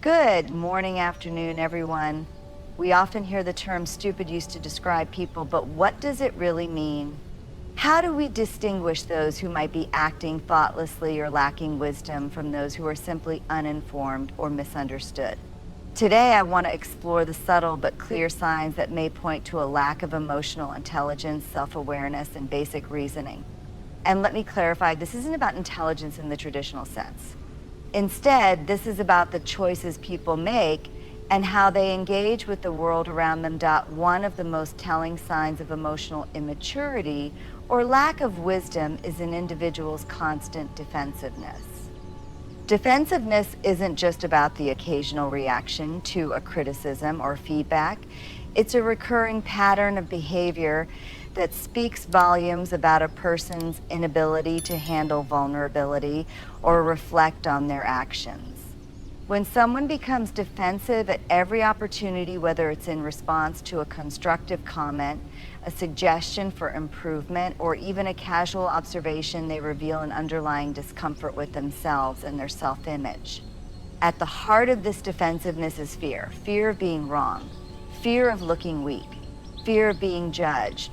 Good morning, afternoon, everyone. We often hear the term stupid used to describe people, but what does it really mean? How do we distinguish those who might be acting thoughtlessly or lacking wisdom from those who are simply uninformed or misunderstood? Today, I want to explore the subtle but clear signs that may point to a lack of emotional intelligence, self-awareness, and basic reasoning. And let me clarify, this isn't about intelligence in the traditional sense. Instead, this is about the choices people make and how they engage with the world around them. One of the most telling signs of emotional immaturity or lack of wisdom is an individual's constant defensiveness. Defensiveness isn't just about the occasional reaction to a criticism or feedback. It's a recurring pattern of behavior that speaks volumes about a person's inability to handle vulnerability or reflect on their actions. When someone becomes defensive at every opportunity, whether it's in response to a constructive comment, a suggestion for improvement, or even a casual observation, they reveal an underlying discomfort with themselves and their self-image. At the heart of this defensiveness is fear. Fear of being wrong, fear of looking weak, fear of being judged.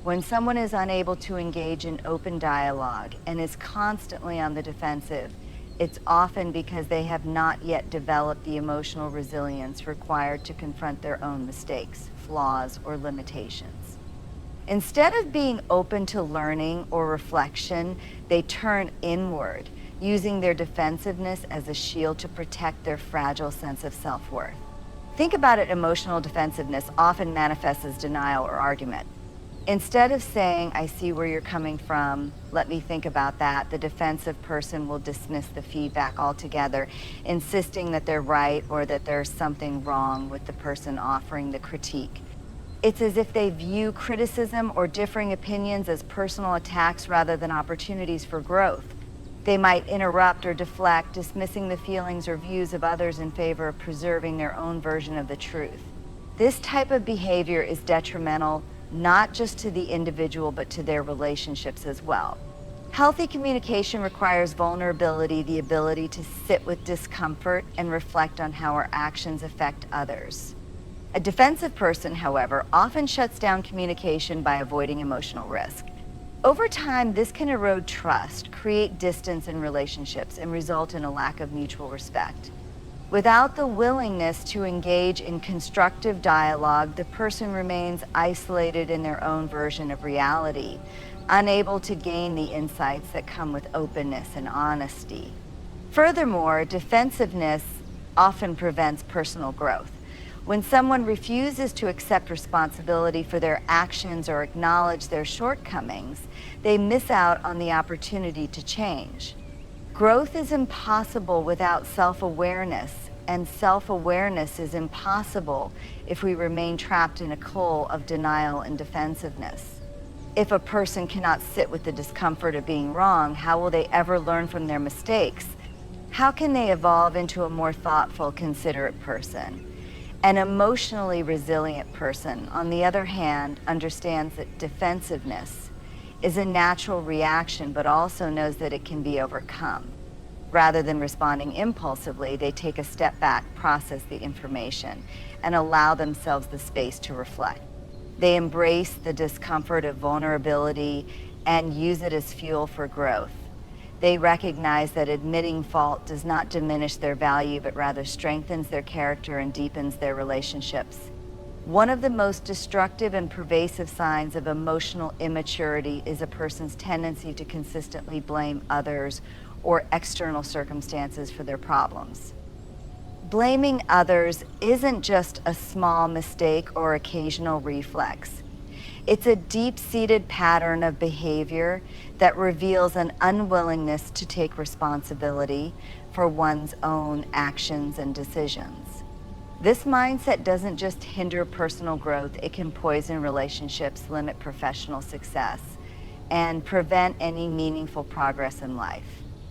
When someone is unable to engage in open dialogue and is constantly on the defensive, it's often because they have not yet developed the emotional resilience required to confront their own mistakes, flaws, or limitations. Instead of being open to learning or reflection, they turn inward, using their defensiveness as a shield to protect their fragile sense of self-worth. Think about it, emotional defensiveness often manifests as denial or argument. Instead of saying, I see where you're coming from, let me think about that, the defensive person will dismiss the feedback altogether, insisting that they're right or that there's something wrong with the person offering the critique. It's as if they view criticism or differing opinions as personal attacks rather than opportunities for growth. They might interrupt or deflect, dismissing the feelings or views of others in favor of preserving their own version of the truth. This type of behavior is detrimental not just to the individual, but to their relationships as well. Healthy communication requires vulnerability, the ability to sit with discomfort and reflect on how our actions affect others. A defensive person, however, often shuts down communication by avoiding emotional risk. Over time, this can erode trust, create distance in relationships, and result in a lack of mutual respect. Without the willingness to engage in constructive dialogue, the person remains isolated in their own version of reality, unable to gain the insights that come with openness and honesty. Furthermore, defensiveness often prevents personal growth. When someone refuses to accept responsibility for their actions or acknowledge their shortcomings, they miss out on the opportunity to change. Growth is impossible without self-awareness, and self-awareness is impossible if we remain trapped in a coil of denial and defensiveness. If a person cannot sit with the discomfort of being wrong, how will they ever learn from their mistakes? How can they evolve into a more thoughtful, considerate person? An emotionally resilient person, on the other hand, understands that defensiveness is a natural reaction, but also knows that it can be overcome. Rather than responding impulsively, they take a step back, process the information, and allow themselves the space to reflect. They embrace the discomfort of vulnerability and use it as fuel for growth. They recognize that admitting fault does not diminish their value, but rather strengthens their character and deepens their relationships. One of the most destructive and pervasive signs of emotional immaturity is a person's tendency to consistently blame others or external circumstances for their problems. Blaming others isn't just a small mistake or occasional reflex. It's a deep-seated pattern of behavior that reveals an unwillingness to take responsibility for one's own actions and decisions. This mindset doesn't just hinder personal growth, it can poison relationships, limit professional success, and prevent any meaningful progress in life.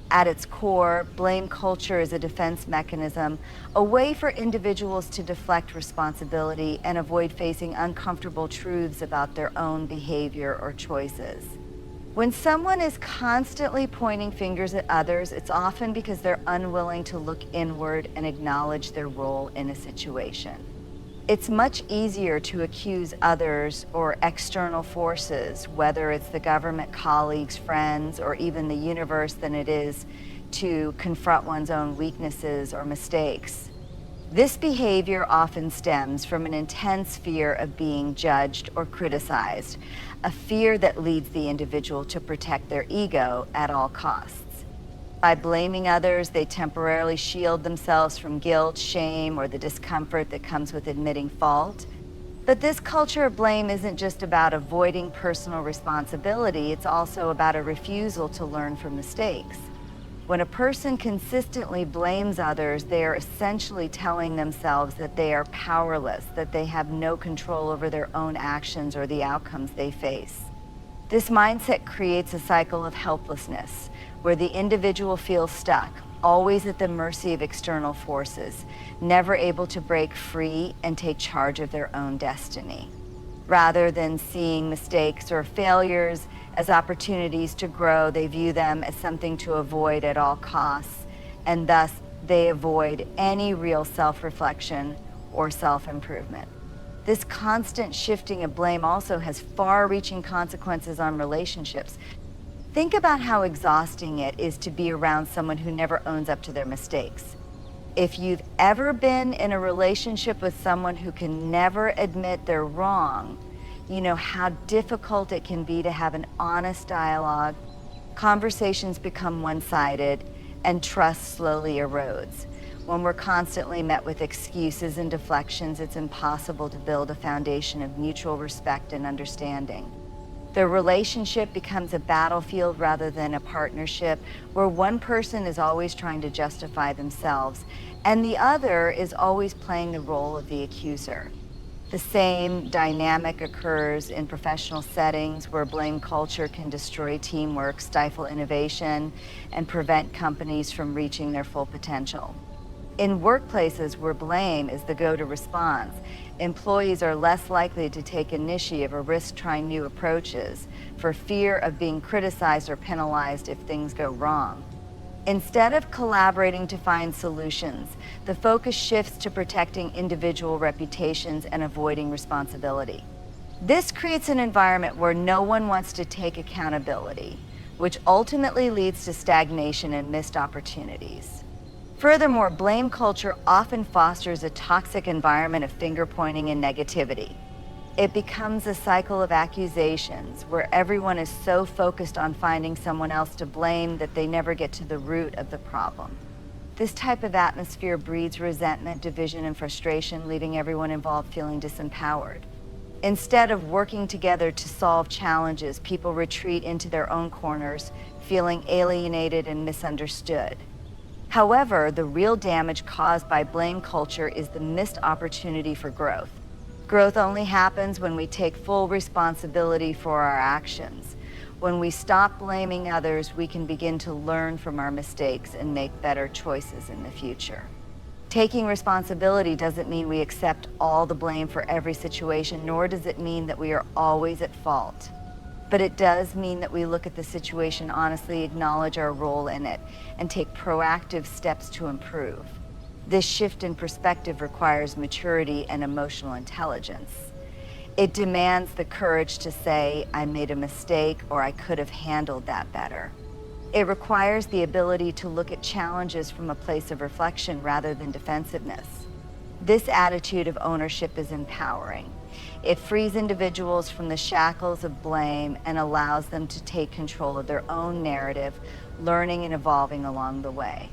At its core, blame culture is a defense mechanism, a way for individuals to deflect responsibility and avoid facing uncomfortable truths about their own behavior or choices. When someone is constantly pointing fingers at others, it's often because they're unwilling to look inward and acknowledge their role in a situation. It's much easier to accuse others or external forces, whether it's the government, colleagues, friends, or even the universe, than it is to confront one's own weaknesses or mistakes. This behavior often stems from an intense fear of being judged or criticized, a fear that leads the individual to protect their ego at all costs. By blaming others, they temporarily shield themselves from guilt, shame, or the discomfort that comes with admitting fault. But this culture of blame isn't just about avoiding personal responsibility, it's also about a refusal to learn from mistakes. When a person consistently blames others, they are essentially telling themselves that they are powerless, that they have no control over their own actions or the outcomes they face. This mindset creates a cycle of helplessness, where the individual feels stuck, always at the mercy of external forces, never able to break free and take charge of their own destiny. Rather than seeing mistakes or failures as opportunities to grow, they view them as something to avoid at all costs, and thus they avoid any real self-reflection or self-improvement. This constant shifting of blame also has far-reaching consequences on relationships. Think about how exhausting it is to be around someone who never owns up to their mistakes. If you've ever been in a relationship with someone who can never admit they're wrong, you know how difficult it can be to have an honest dialogue. Conversations become one-sided and trust slowly erodes. When we're constantly met with excuses and deflections, it's impossible to build a foundation of mutual respect and understanding. The relationship becomes a battlefield rather than a partnership, where one person is always trying to justify themselves and the other is always playing the role of the accuser. The same dynamic occurs in professional settings, where blame culture can destroy teamwork, stifle innovation, and prevent companies from reaching their full potential. In workplaces where blame is the go-to response, employees are less likely to take initiative or risk trying new approaches for fear of being criticized or penalized if things go wrong. Instead of collaborating to find solutions, the focus shifts to protecting individual reputations and avoiding responsibility. This creates an environment where no one wants to take accountability, which ultimately leads to stagnation and missed opportunities. Furthermore, blame culture often fosters a toxic environment of finger-pointing and negativity. It becomes a cycle of accusations where everyone is so focused on finding someone else to blame that they never get to the root of the problem. This type of atmosphere breeds resentment, division, and frustration, leaving everyone involved feeling disempowered. Instead of working together to solve challenges, people retreat into their own corners, feeling alienated and misunderstood. However, the real damage caused by blame culture is the missed opportunity for growth. Growth only happens when we take full responsibility for our actions. When we stop blaming others, we can begin to learn from our mistakes and make better choices in the future. Taking responsibility doesn't mean we accept all the blame for every situation, nor does it mean that we are always at fault. But it does mean that we look at the situation honestly, acknowledge our role in it, and take proactive steps to improve. This shift in perspective requires maturity and emotional intelligence. It demands the courage to say, I made a mistake, or I could have handled that better. It requires the ability to look at challenges from a place of reflection rather than defensiveness. This attitude of ownership is empowering. It frees individuals from the shackles of blame and allows them to take control of their own narrative, learning and evolving along the way.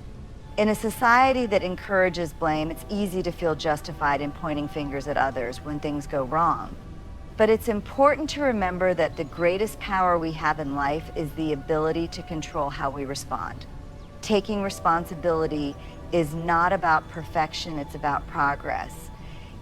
In a society that encourages blame, it's easy to feel justified in pointing fingers at others when things go wrong. But it's important to remember that the greatest power we have in life is the ability to control how we respond. Taking responsibility is not about perfection, it's about progress.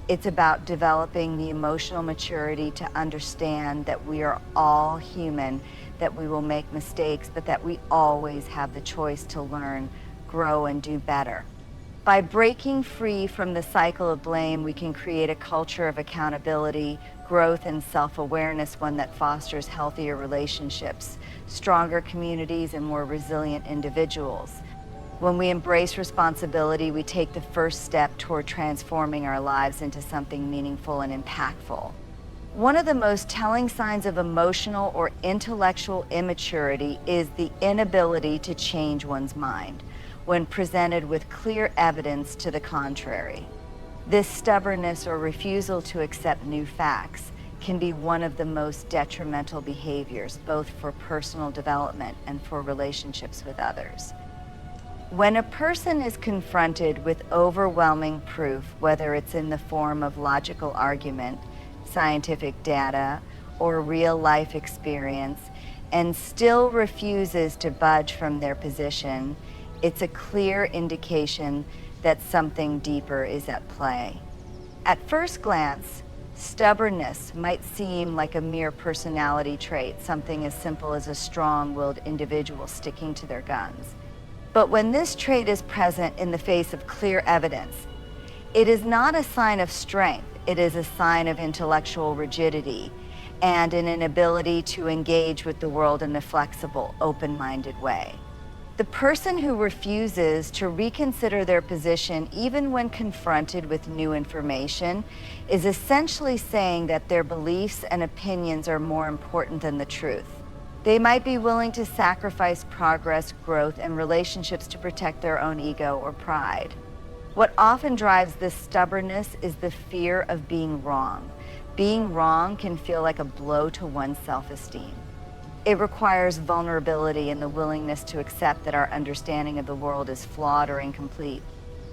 It's about developing the emotional maturity to understand that we are all human, that we will make mistakes, but that we always have the choice to learn, grow, and do better. By breaking free from the cycle of blame, we can create a culture of accountability, growth and self-awareness, one that fosters healthier relationships, stronger communities, and more resilient individuals. When we embrace responsibility, we take the first step toward transforming our lives into something meaningful and impactful. One of the most telling signs of emotional or intellectual immaturity is the inability to change one's mind when presented with clear evidence to the contrary. This stubbornness or refusal to accept new facts can be one of the most detrimental behaviors, both for personal development and for relationships with others. When a person is confronted with overwhelming proof, whether it's in the form of logical argument, scientific data, or real-life experience, and still refuses to budge from their position, it's a clear indication that something deeper is at play. At first glance, stubbornness might seem like a mere personality trait, something as simple as a strong-willed individual sticking to their guns. But when this trait is present in the face of clear evidence, it is not a sign of strength, it is a sign of intellectual rigidity and an inability to engage with the world in a flexible, open-minded way. The person who refuses to reconsider their position, even when confronted with new information, is essentially saying that their beliefs and opinions are more important than the truth. They might be willing to sacrifice progress, growth, and relationships to protect their own ego or pride. What often drives this stubbornness is the fear of being wrong. Being wrong can feel like a blow to one's self-esteem. It requires vulnerability and the willingness to accept that our understanding of the world is flawed or incomplete.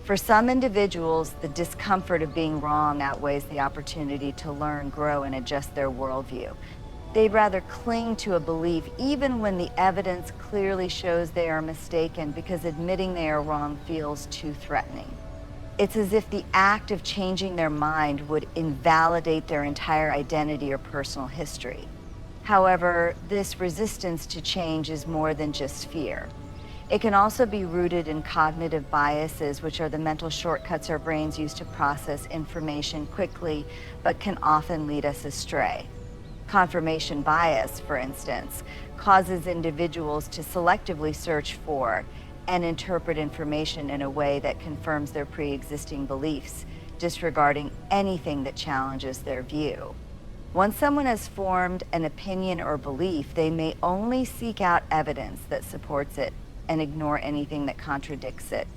For some individuals, the discomfort of being wrong outweighs the opportunity to learn, grow, and adjust their worldview. They'd rather cling to a belief even when the evidence clearly shows they are mistaken, because admitting they are wrong feels too threatening. It's as if the act of changing their mind would invalidate their entire identity or personal history. However, this resistance to change is more than just fear. It can also be rooted in cognitive biases, which are the mental shortcuts our brains use to process information quickly, but can often lead us astray. Confirmation bias, for instance, causes individuals to selectively search for and interpret information in a way that confirms their pre-existing beliefs, disregarding anything that challenges their view. Once someone has formed an opinion or belief, they may only seek out evidence that supports it and ignore anything that contradicts it,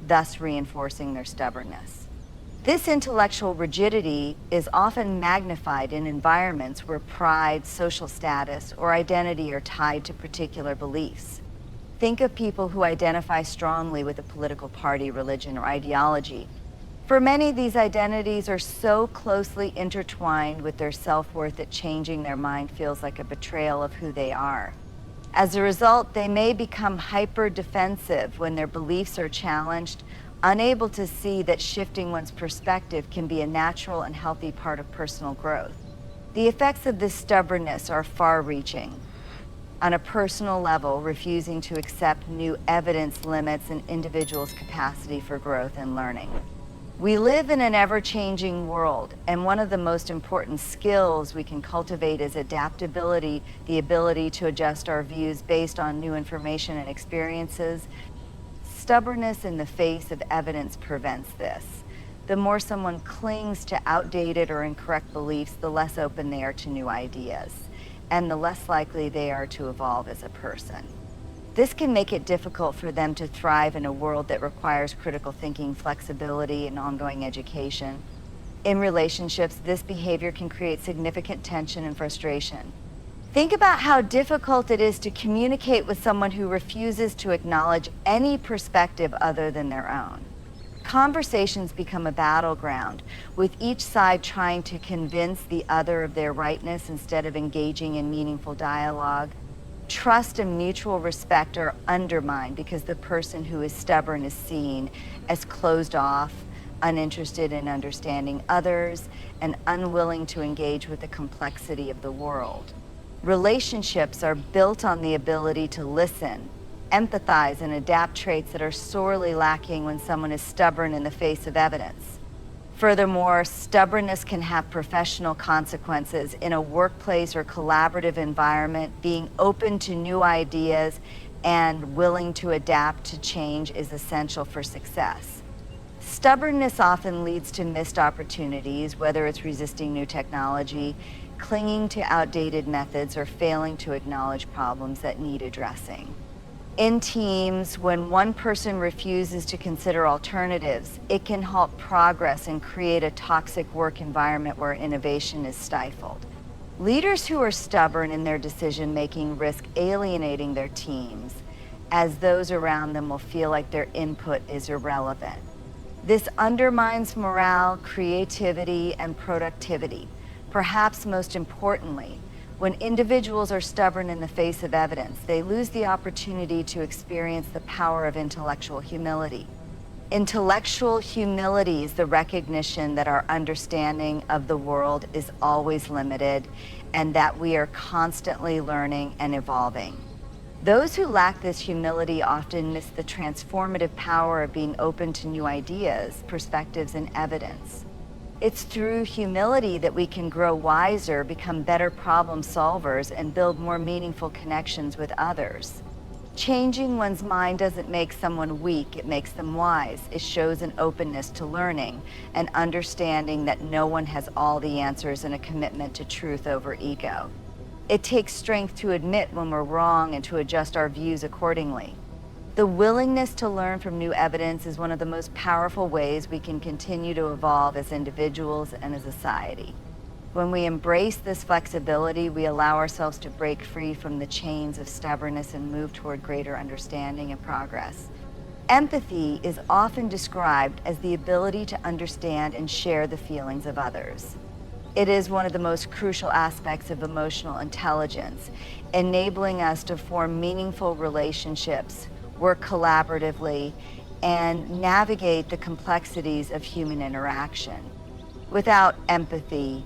thus reinforcing their stubbornness. This intellectual rigidity is often magnified in environments where pride, social status, or identity are tied to particular beliefs. Think of people who identify strongly with a political party, religion, or ideology. For many, these identities are so closely intertwined with their self-worth that changing their mind feels like a betrayal of who they are. As a result, they may become hyper-defensive when their beliefs are challenged, unable to see that shifting one's perspective can be a natural and healthy part of personal growth. The effects of this stubbornness are far-reaching. On a personal level, refusing to accept new evidence limits an individual's capacity for growth and learning. We live in an ever-changing world, and one of the most important skills we can cultivate is adaptability, the ability to adjust our views based on new information and experiences. Stubbornness in the face of evidence prevents this. The more someone clings to outdated or incorrect beliefs, the less open they are to new ideas, and the less likely they are to evolve as a person. This can make it difficult for them to thrive in a world that requires critical thinking, flexibility, and ongoing education. In relationships, this behavior can create significant tension and frustration. Think about how difficult it is to communicate with someone who refuses to acknowledge any perspective other than their own. Conversations become a battleground, with each side trying to convince the other of their rightness instead of engaging in meaningful dialogue. Trust and mutual respect are undermined because the person who is stubborn is seen as closed off, uninterested in understanding others, and unwilling to engage with the complexity of the world. Relationships are built on the ability to listen, empathize, and adapt, traits that are sorely lacking when someone is stubborn in the face of evidence. Furthermore, stubbornness can have professional consequences in a workplace or collaborative environment. Being open to new ideas and willing to adapt to change is essential for success. Stubbornness often leads to missed opportunities, whether it's resisting new technology, clinging to outdated methods, or failing to acknowledge problems that need addressing. In teams, when one person refuses to consider alternatives, it can halt progress and create a toxic work environment where innovation is stifled. Leaders who are stubborn in their decision-making risk alienating their teams, as those around them will feel like their input is irrelevant. This undermines morale, creativity, and productivity. Perhaps most importantly, when individuals are stubborn in the face of evidence, they lose the opportunity to experience the power of intellectual humility. Intellectual humility is the recognition that our understanding of the world is always limited and that we are constantly learning and evolving. Those who lack this humility often miss the transformative power of being open to new ideas, perspectives, and evidence. It's through humility that we can grow wiser, become better problem solvers, and build more meaningful connections with others. Changing one's mind doesn't make someone weak, it makes them wise. It shows an openness to learning, an understanding that no one has all the answers, and a commitment to truth over ego. It takes strength to admit when we're wrong and to adjust our views accordingly. The willingness to learn from new evidence is one of the most powerful ways we can continue to evolve as individuals and as a society. When we embrace this flexibility, we allow ourselves to break free from the chains of stubbornness and move toward greater understanding and progress. Empathy is often described as the ability to understand and share the feelings of others. It is one of the most crucial aspects of emotional intelligence, enabling us to form meaningful relationships, work collaboratively, and navigate the complexities of human interaction. Without empathy,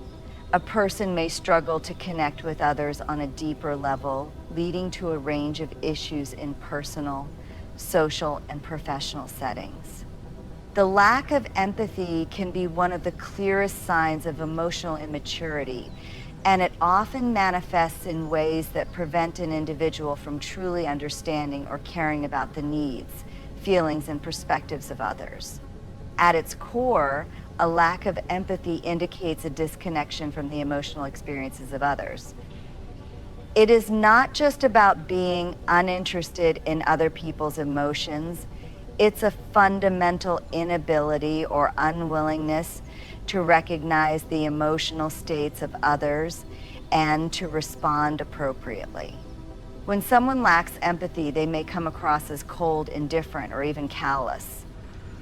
a person may struggle to connect with others on a deeper level, leading to a range of issues in personal, social, and professional settings. The lack of empathy can be one of the clearest signs of emotional immaturity, and it often manifests in ways that prevent an individual from truly understanding or caring about the needs, feelings, and perspectives of others. At its core, a lack of empathy indicates a disconnection from the emotional experiences of others. It is not just about being uninterested in other people's emotions. It's a fundamental inability or unwillingness to recognize the emotional states of others and to respond appropriately. When someone lacks empathy, they may come across as cold, indifferent, or even callous.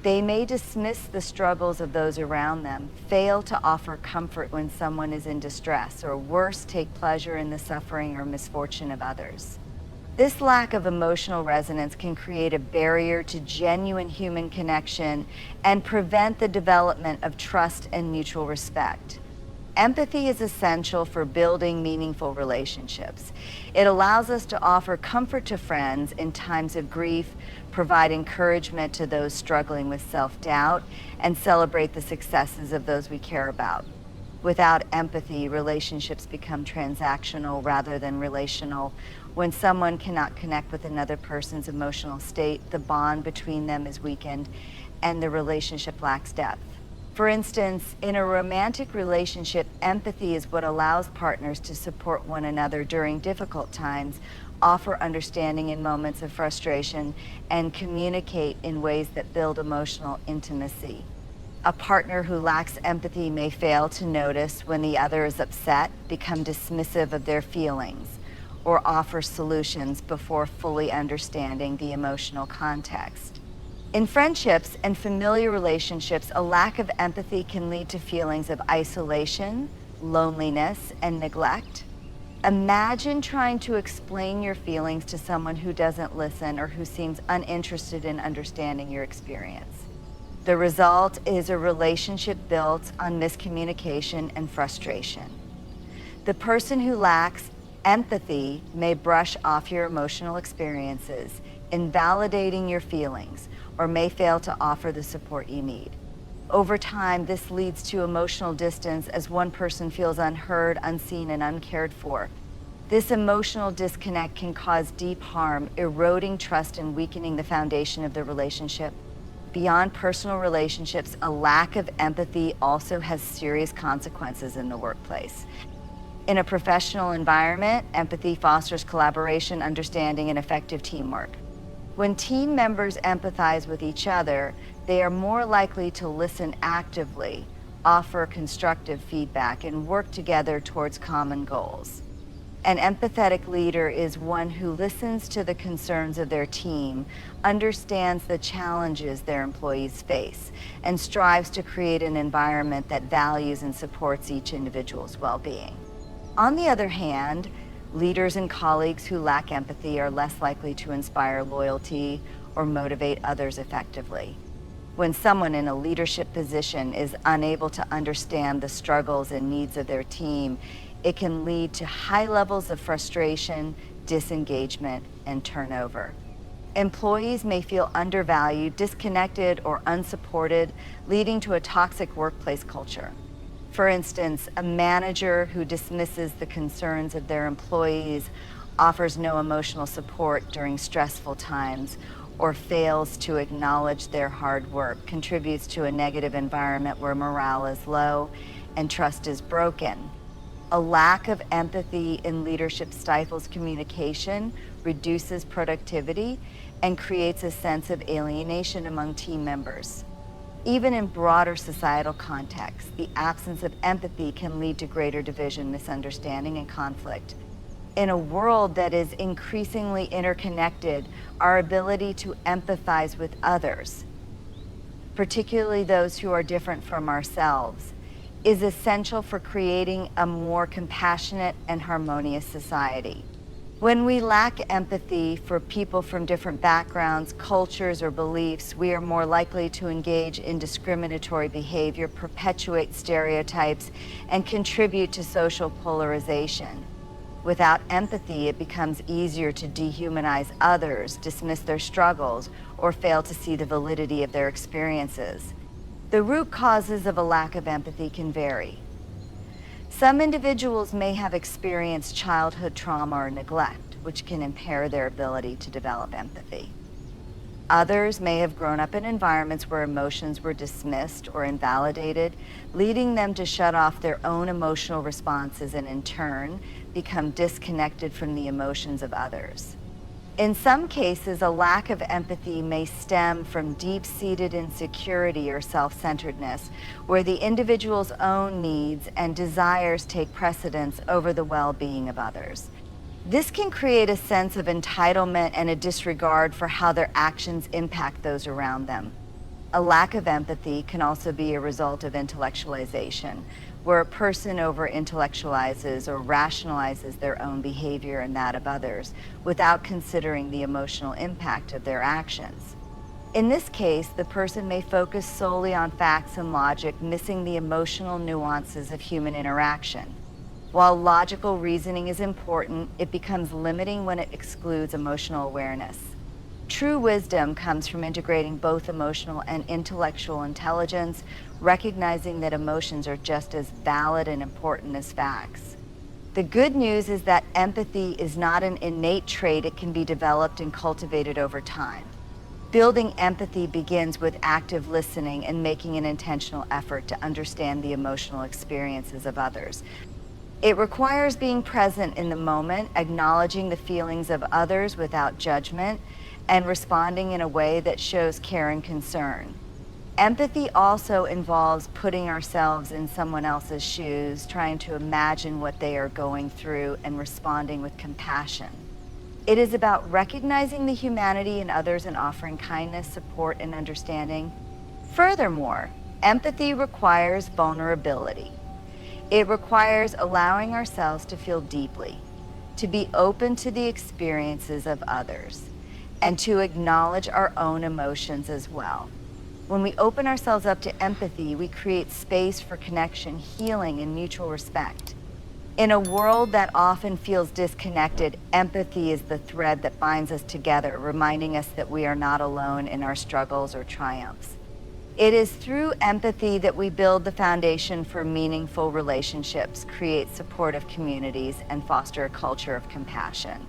They may dismiss the struggles of those around them, fail to offer comfort when someone is in distress, or worse, take pleasure in the suffering or misfortune of others. This lack of emotional resonance can create a barrier to genuine human connection and prevent the development of trust and mutual respect. Empathy is essential for building meaningful relationships. It allows us to offer comfort to friends in times of grief, provide encouragement to those struggling with self-doubt, and celebrate the successes of those we care about. Without empathy, relationships become transactional rather than relational. When someone cannot connect with another person's emotional state, the bond between them is weakened and the relationship lacks depth. For instance, in a romantic relationship, empathy is what allows partners to support one another during difficult times, offer understanding in moments of frustration, and communicate in ways that build emotional intimacy. A partner who lacks empathy may fail to notice when the other is upset, become dismissive of their feelings, or offer solutions before fully understanding the emotional context. In friendships and familiar relationships, a lack of empathy can lead to feelings of isolation, loneliness, and neglect. Imagine trying to explain your feelings to someone who doesn't listen or who seems uninterested in understanding your experience. The result is a relationship built on miscommunication and frustration. The person who lacks empathy may brush off your emotional experiences, invalidating your feelings, or may fail to offer the support you need. Over time, this leads to emotional distance as one person feels unheard, unseen, and uncared for. This emotional disconnect can cause deep harm, eroding trust and weakening the foundation of the relationship. Beyond personal relationships, a lack of empathy also has serious consequences in the workplace. In a professional environment, empathy fosters collaboration, understanding, and effective teamwork. When team members empathize with each other, they are more likely to listen actively, offer constructive feedback, and work together towards common goals. An empathetic leader is one who listens to the concerns of their team, understands the challenges their employees face, and strives to create an environment that values and supports each individual's well-being. On the other hand, leaders and colleagues who lack empathy are less likely to inspire loyalty or motivate others effectively. When someone in a leadership position is unable to understand the struggles and needs of their team, it can lead to high levels of frustration, disengagement, and turnover. Employees may feel undervalued, disconnected, or unsupported, leading to a toxic workplace culture. For instance, a manager who dismisses the concerns of their employees, offers no emotional support during stressful times, or fails to acknowledge their hard work contributes to a negative environment where morale is low and trust is broken. A lack of empathy in leadership stifles communication, reduces productivity, and creates a sense of alienation among team members. Even in broader societal contexts, the absence of empathy can lead to greater division, misunderstanding, and conflict. In a world that is increasingly interconnected, our ability to empathize with others, particularly those who are different from ourselves, is essential for creating a more compassionate and harmonious society. When we lack empathy for people from different backgrounds, cultures, or beliefs, we are more likely to engage in discriminatory behavior, perpetuate stereotypes, and contribute to social polarization. Without empathy, it becomes easier to dehumanize others, dismiss their struggles, or fail to see the validity of their experiences. The root causes of a lack of empathy can vary. Some individuals may have experienced childhood trauma or neglect, which can impair their ability to develop empathy. Others may have grown up in environments where emotions were dismissed or invalidated, leading them to shut off their own emotional responses and in turn become disconnected from the emotions of others. In some cases, a lack of empathy may stem from deep-seated insecurity or self-centeredness, where the individual's own needs and desires take precedence over the well-being of others. This can create a sense of entitlement and a disregard for how their actions impact those around them. A lack of empathy can also be a result of intellectualization, where a person over-intellectualizes or rationalizes their own behavior and that of others without considering the emotional impact of their actions. In this case, the person may focus solely on facts and logic, missing the emotional nuances of human interaction. While logical reasoning is important, it becomes limiting when it excludes emotional awareness. True wisdom comes from integrating both emotional and intellectual intelligence, recognizing that emotions are just as valid and important as facts. The good news is that empathy is not an innate trait. It can be developed and cultivated over time. Building empathy begins with active listening and making an intentional effort to understand the emotional experiences of others. It requires being present in the moment, acknowledging the feelings of others without judgment, and responding in a way that shows care and concern. Empathy also involves putting ourselves in someone else's shoes, trying to imagine what they are going through and responding with compassion. It is about recognizing the humanity in others and offering kindness, support, and understanding. Furthermore, empathy requires vulnerability. It requires allowing ourselves to feel deeply, to be open to the experiences of others, and to acknowledge our own emotions as well. When we open ourselves up to empathy, we create space for connection, healing, and mutual respect. In a world that often feels disconnected, empathy is the thread that binds us together, reminding us that we are not alone in our struggles or triumphs. It is through empathy that we build the foundation for meaningful relationships, create supportive communities, and foster a culture of compassion.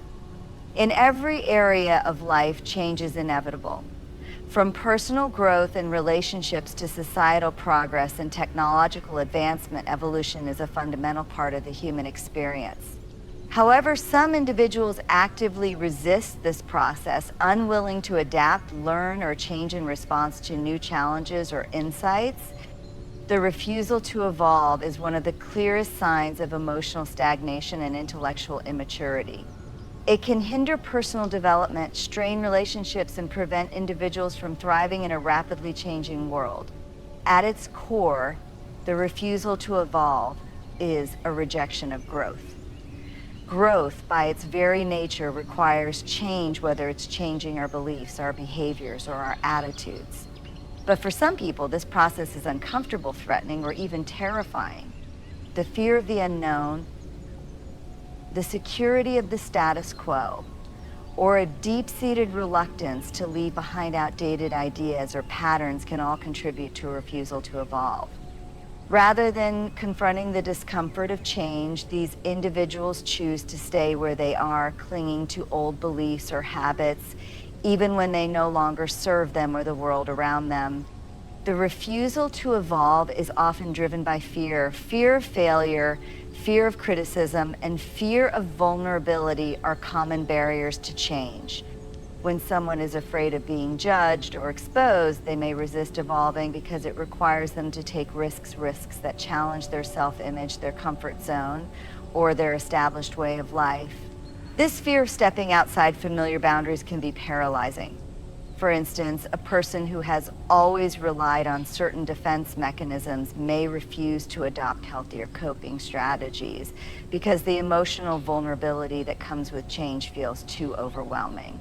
In every area of life, change is inevitable. From personal growth and relationships to societal progress and technological advancement, evolution is a fundamental part of the human experience. However, some individuals actively resist this process, unwilling to adapt, learn, or change in response to new challenges or insights. The refusal to evolve is one of the clearest signs of emotional stagnation and intellectual immaturity. It can hinder personal development, strain relationships, and prevent individuals from thriving in a rapidly changing world. At its core, the refusal to evolve is a rejection of growth. Growth, by its very nature, requires change, whether it's changing our beliefs, our behaviors, or our attitudes. But for some people, this process is uncomfortable, threatening, or even terrifying. The fear of the unknown, the security of the status quo, or a deep-seated reluctance to leave behind outdated ideas or patterns can all contribute to a refusal to evolve. Rather than confronting the discomfort of change, these individuals choose to stay where they are, clinging to old beliefs or habits, even when they no longer serve them or the world around them. The refusal to evolve is often driven by fear. Fear of failure, fear of criticism, and fear of vulnerability are common barriers to change. When someone is afraid of being judged or exposed, they may resist evolving because it requires them to take risks that challenge their self-image, their comfort zone, or their established way of life. This fear of stepping outside familiar boundaries can be paralyzing. For instance, a person who has always relied on certain defense mechanisms may refuse to adopt healthier coping strategies because the emotional vulnerability that comes with change feels too overwhelming.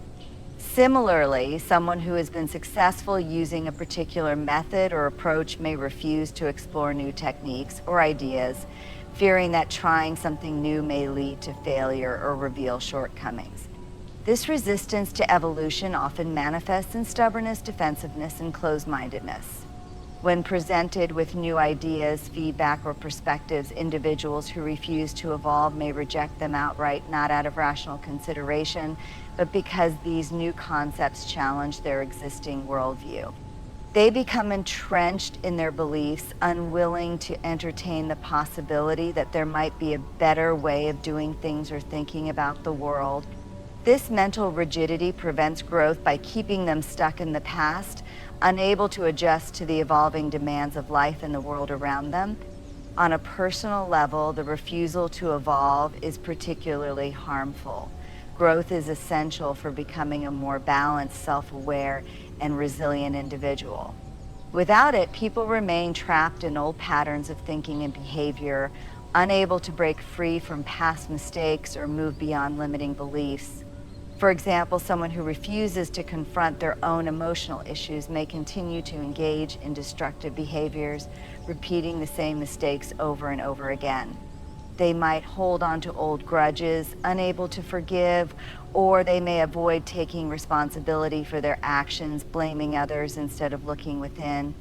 Similarly, someone who has been successful using a particular method or approach may refuse to explore new techniques or ideas, fearing that trying something new may lead to failure or reveal shortcomings. This resistance to evolution often manifests in stubbornness, defensiveness, and closed-mindedness. When presented with new ideas, feedback, or perspectives, individuals who refuse to evolve may reject them outright, not out of rational consideration, but because these new concepts challenge their existing worldview. They become entrenched in their beliefs, unwilling to entertain the possibility that there might be a better way of doing things or thinking about the world. This mental rigidity prevents growth by keeping them stuck in the past, unable to adjust to the evolving demands of life and the world around them. On a personal level, the refusal to evolve is particularly harmful. Growth is essential for becoming a more balanced, self-aware, and resilient individual. Without it, people remain trapped in old patterns of thinking and behavior, unable to break free from past mistakes or move beyond limiting beliefs. For example, someone who refuses to confront their own emotional issues may continue to engage in destructive behaviors, repeating the same mistakes over and over again. They might hold on to old grudges, unable to forgive, or they may avoid taking responsibility for their actions, blaming others instead of looking within.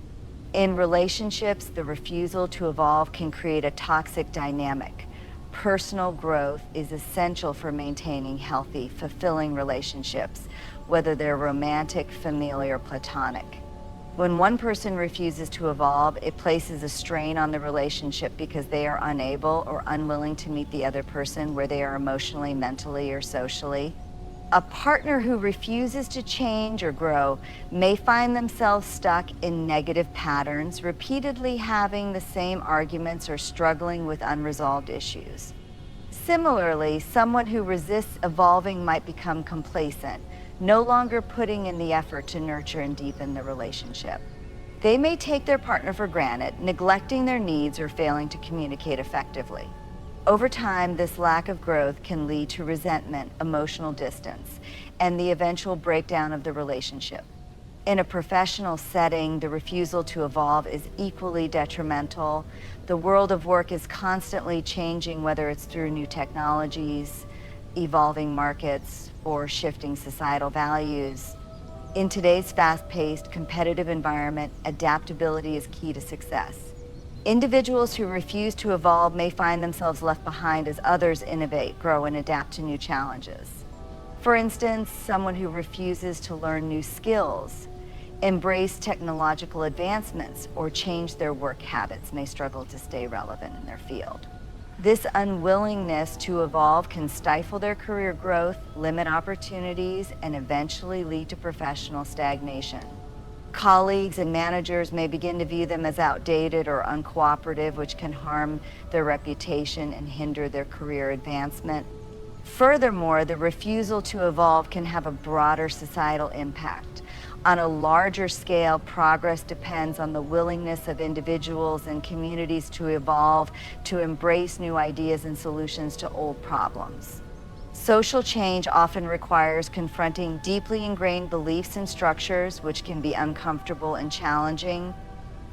In relationships, the refusal to evolve can create a toxic dynamic. Personal growth is essential for maintaining healthy, fulfilling relationships, whether they're romantic, familiar, or platonic. When one person refuses to evolve, it places a strain on the relationship because they are unable or unwilling to meet the other person where they are emotionally, mentally, or socially. A partner who refuses to change or grow may find themselves stuck in negative patterns, repeatedly having the same arguments or struggling with unresolved issues. Similarly, someone who resists evolving might become complacent, no longer putting in the effort to nurture and deepen the relationship. They may take their partner for granted, neglecting their needs or failing to communicate effectively. Over time, this lack of growth can lead to resentment, emotional distance, and the eventual breakdown of the relationship. In a professional setting, the refusal to evolve is equally detrimental. The world of work is constantly changing, whether it's through new technologies, evolving markets, or shifting societal values. In today's fast-paced, competitive environment, adaptability is key to success. Individuals who refuse to evolve may find themselves left behind as others innovate, grow, and adapt to new challenges. For instance, someone who refuses to learn new skills, embrace technological advancements, or change their work habits may struggle to stay relevant in their field. This unwillingness to evolve can stifle their career growth, limit opportunities, and eventually lead to professional stagnation. Colleagues and managers may begin to view them as outdated or uncooperative, which can harm their reputation and hinder their career advancement. Furthermore, the refusal to evolve can have a broader societal impact. On a larger scale, progress depends on the willingness of individuals and communities to evolve, to embrace new ideas and solutions to old problems. Social change often requires confronting deeply ingrained beliefs and structures, which can be uncomfortable and challenging.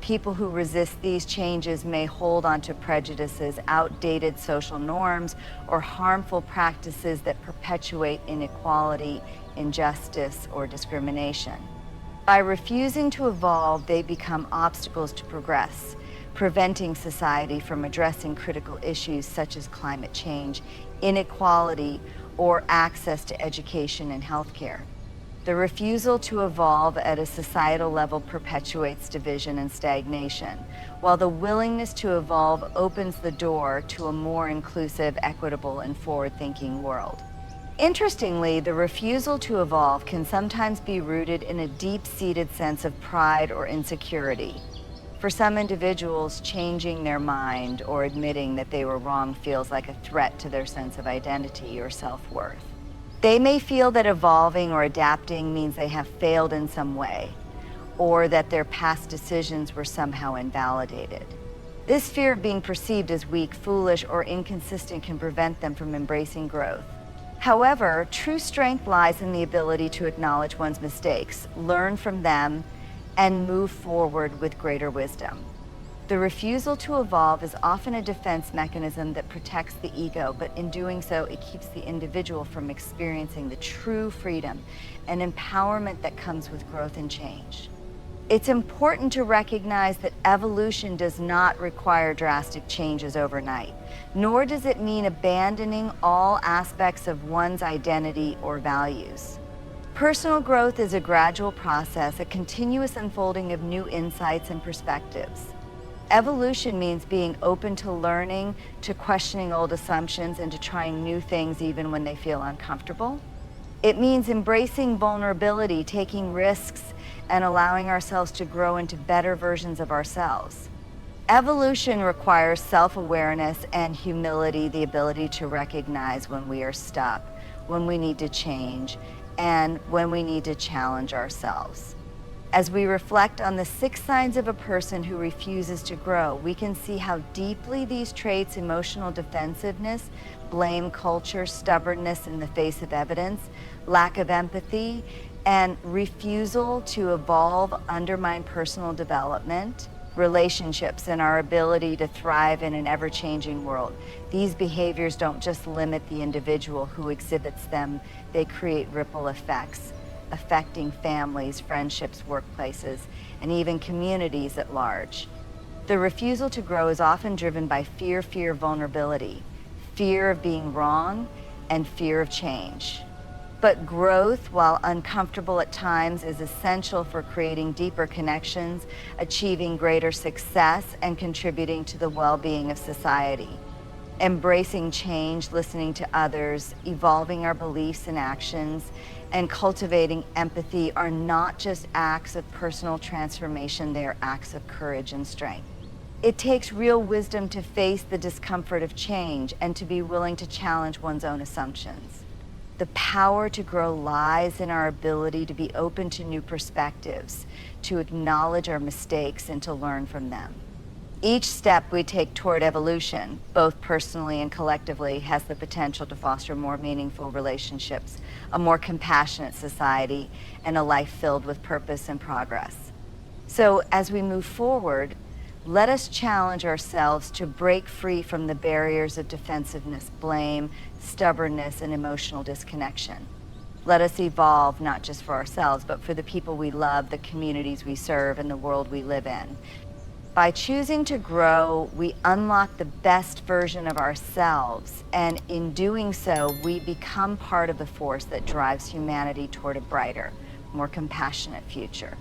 People who resist these changes may hold on to prejudices, outdated social norms, or harmful practices that perpetuate inequality, injustice, or discrimination. By refusing to evolve, they become obstacles to progress, preventing society from addressing critical issues such as climate change, inequality, or access to education and healthcare. The refusal to evolve at a societal level perpetuates division and stagnation, while the willingness to evolve opens the door to a more inclusive, equitable, and forward-thinking world. Interestingly, the refusal to evolve can sometimes be rooted in a deep-seated sense of pride or insecurity. For some individuals, changing their mind or admitting that they were wrong feels like a threat to their sense of identity or self-worth. They may feel that evolving or adapting means they have failed in some way, or that their past decisions were somehow invalidated. This fear of being perceived as weak, foolish, or inconsistent can prevent them from embracing growth. However, true strength lies in the ability to acknowledge one's mistakes, learn from them, and move forward with greater wisdom. The refusal to evolve is often a defense mechanism that protects the ego, but in doing so, it keeps the individual from experiencing the true freedom and empowerment that comes with growth and change. It's important to recognize that evolution does not require drastic changes overnight, nor does it mean abandoning all aspects of one's identity or values. Personal growth is a gradual process, a continuous unfolding of new insights and perspectives. Evolution means being open to learning, to questioning old assumptions, and to trying new things even when they feel uncomfortable. It means embracing vulnerability, taking risks, and allowing ourselves to grow into better versions of ourselves. Evolution requires self-awareness and humility, the ability to recognize when we are stuck, when we need to change, and when we need to challenge ourselves. As we reflect on the 6 signs of a person who refuses to grow, we can see how deeply these traits, emotional defensiveness, blame culture, stubbornness in the face of evidence, lack of empathy, and refusal to evolve undermine personal development, relationships, and our ability to thrive in an ever-changing world. These behaviors don't just limit the individual who exhibits them, they create ripple effects, affecting families, friendships, workplaces, and even communities at large. The refusal to grow is often driven by fear of vulnerability, fear of being wrong, and fear of change. But growth, while uncomfortable at times, is essential for creating deeper connections, achieving greater success, and contributing to the well-being of society. Embracing change, listening to others, evolving our beliefs and actions, and cultivating empathy are not just acts of personal transformation, they are acts of courage and strength. It takes real wisdom to face the discomfort of change and to be willing to challenge one's own assumptions. The power to grow lies in our ability to be open to new perspectives, to acknowledge our mistakes, and to learn from them. Each step we take toward evolution, both personally and collectively, has the potential to foster more meaningful relationships, a more compassionate society, and a life filled with purpose and progress. So as we move forward, let us challenge ourselves to break free from the barriers of defensiveness, blame, stubbornness, and emotional disconnection. Let us evolve, not just for ourselves, but for the people we love, the communities we serve, and the world we live in. By choosing to grow, we unlock the best version of ourselves, and in doing so, we become part of the force that drives humanity toward a brighter, more compassionate future.